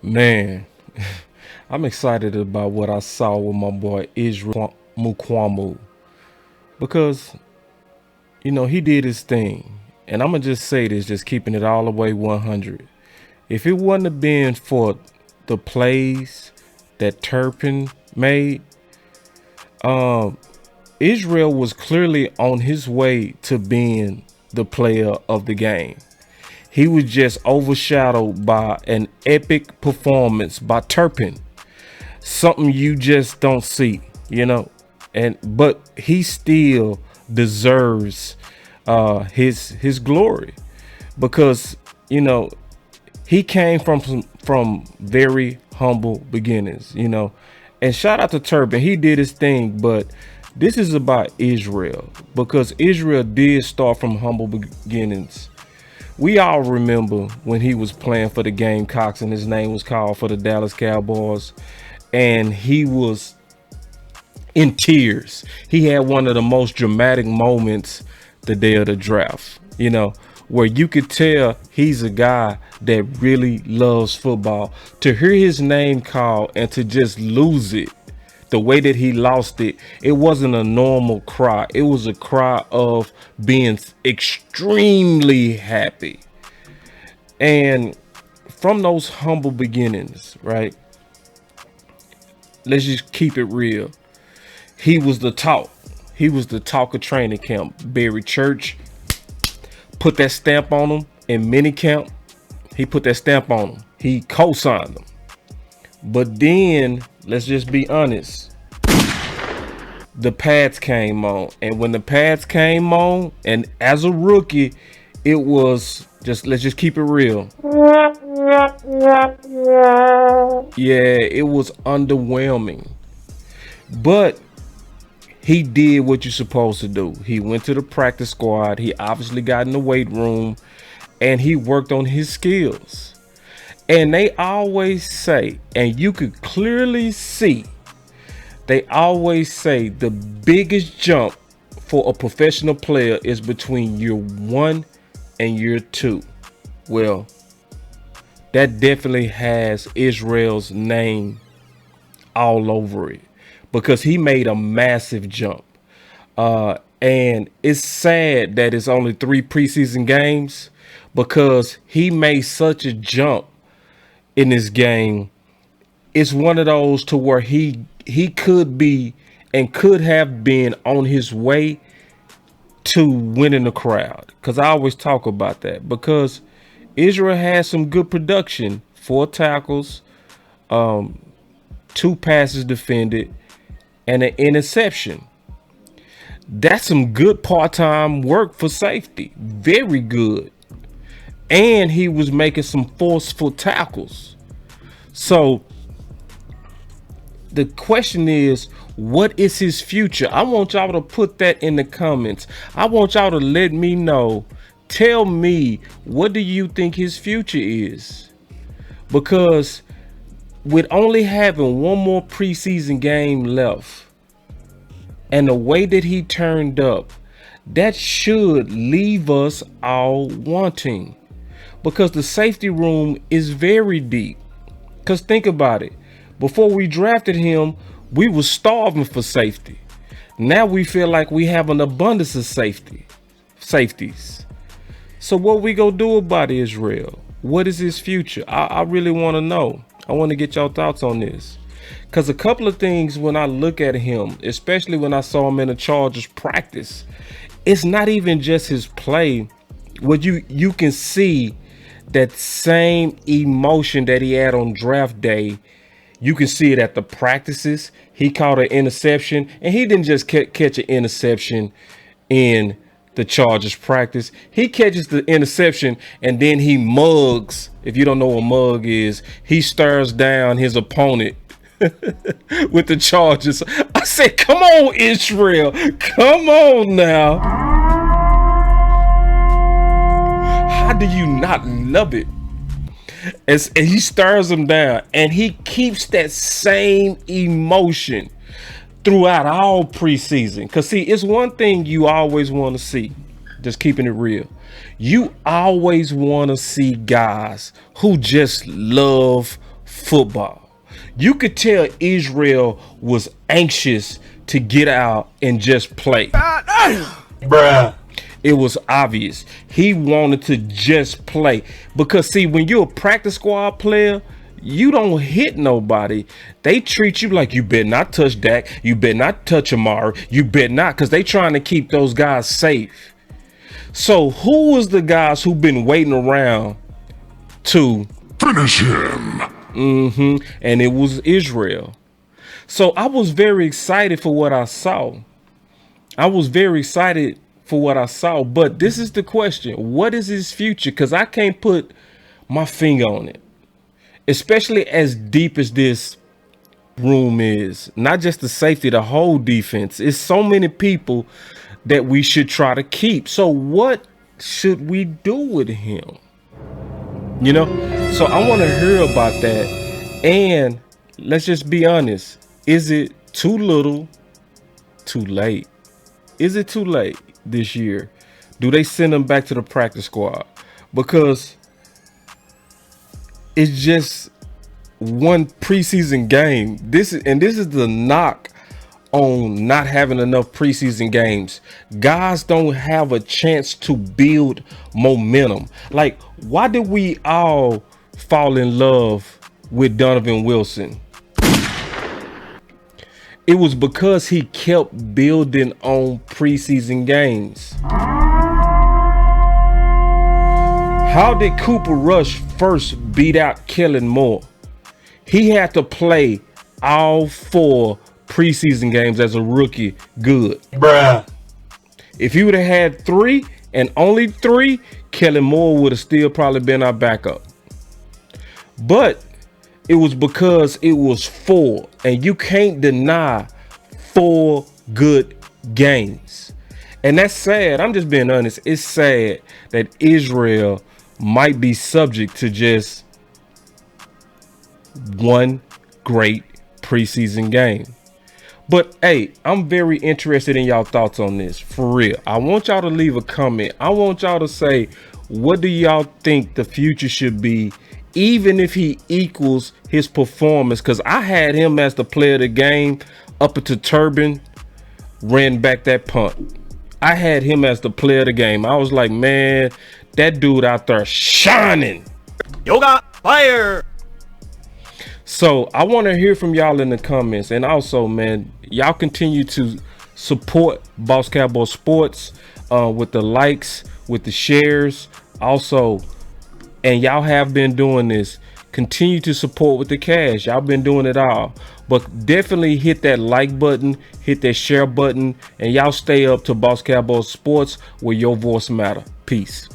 Man, I'm excited about what I saw with my boy Israel Mukuamu because he did his thing, and I'm gonna just say this, just keeping it all the way 100. If it wouldn't have been for the plays that Turpin made, um, Israel was clearly on his way to being the player of the game. He was just overshadowed by an epic performance by Turpin, something you just don't see, but he still deserves his glory because you know he came from very humble beginnings, and shout out to Turpin, he did his thing, but this is about Israel because Israel did start from humble beginnings. We all remember when he was playing for the Gamecocks and his name was called for the Dallas Cowboys, and he was in tears. He had one of the most dramatic moments the day of the draft, where you could tell he's a guy that really loves football. To hear his name called and to just lose it the way that he lost it, it wasn't a normal cry. It was a cry of being extremely happy. And from those humble beginnings, right? Let's just keep it real. He was the talk. He was the talk of training camp. Barry Church put that stamp on him in mini camp. He put that stamp on him. He co-signed them. But then, let's just be honest, the pads came on. And when the pads came on, and as a rookie, it was let's just keep it real. Yeah, it was underwhelming. But he did what you're supposed to do. He went to the practice squad. He obviously got in the weight room and he worked on his skills. And they always say, and you could clearly see, they always say the biggest jump for a professional player is between year 1 and year 2. Well, that definitely has Israel's name all over it because he made a massive jump. And it's sad that it's only 3 preseason games because he made such a jump in this game. It's one of those to where he could be and could have been on his way to winning the crowd, because I always talk about that because Israel has some good production, 4 tackles, 2 passes defended, and an interception. That's some good part-time work for safety. Very good. And he was making some forceful tackles. So the question is, what is his future? I want y'all to put that in the comments. I want y'all to let me know. Tell me, what do you think his future is? Because with only having one more preseason game left and the way that he turned up, that should leave us all wanting, because the safety room is very deep. Because think about it. Before we drafted him, we were starving for safety. Now we feel like we have an abundance of safeties. So what we gonna do about Israel? What is his future? I really want to know. I want to get y'all thoughts on this. Because a couple of things when I look at him, especially when I saw him in a Chargers practice, it's not even just his play. What you can see that same emotion that he had on draft day. You can see it at the practices. He caught an interception, and he didn't just catch an interception in the Chargers practice. He catches the interception, and then he mugs. If you don't know what a mug is, he stares down his opponent with the Chargers. I said, come on, Israel. Come on now. How do you not love it? And he stirs him down, and he keeps that same emotion throughout all preseason. Because see, it's one thing you always want to see, just keeping it real. You always want to see guys who just love football. You could tell Israel was anxious to get out and just play. Bruh. It was obvious. He wanted to just play. Because see, when you're a practice squad player, you don't hit nobody. They treat you like you better not touch Dak. You better not touch Amari. You better not, because they trying to keep those guys safe. So who was the guys who been waiting around to Finish him. And it was Israel. So I was very excited for what I saw. But this is the question. What is his future? Because I can't put my finger on it. Especially as deep as this room is. Not just the safety, the whole defense. It's so many people that we should try to keep. So what should we do with him? You know? So I want to hear about that. And let's just be honest. Is it too little, too late? Is it too late this year? Do they send him back to the practice squad? Because it's just one preseason game. This is the knock on not having enough preseason games. Guys don't have a chance to build momentum. Like, why did we all fall in love with Donovan Wilson? It was because he kept building on preseason games. How did Cooper Rush first beat out Kellen Moore? He had to play all 4 preseason games as a rookie good. Bruh. If he would have had 3 and only 3, Kellen Moore would have still probably been our backup. But it was because it was 4, and you can't deny 4 good games. And that's sad. I'm just being honest. It's sad that Israel might be subject to just one great preseason game. But hey, I'm very interested in y'all thoughts on this, for real. I want y'all to leave a comment. I want y'all to say, what do y'all think the future should be, even if he equals his performance? Because I had him as the player of the game up until Turbin ran back that punt. I had him as the player of the game. I was like, man, that dude out there shining. Yoga fire. So I want to hear from y'all in the comments. And also, man, y'all continue to support Boss Cowboy Sports with the likes, with the shares. Also, and y'all have been doing this. Continue to support with the cash. Y'all been doing it all. But definitely hit that like button, hit that share button, and y'all stay up to Boss Cowboy Sports, where your voice matter. Peace.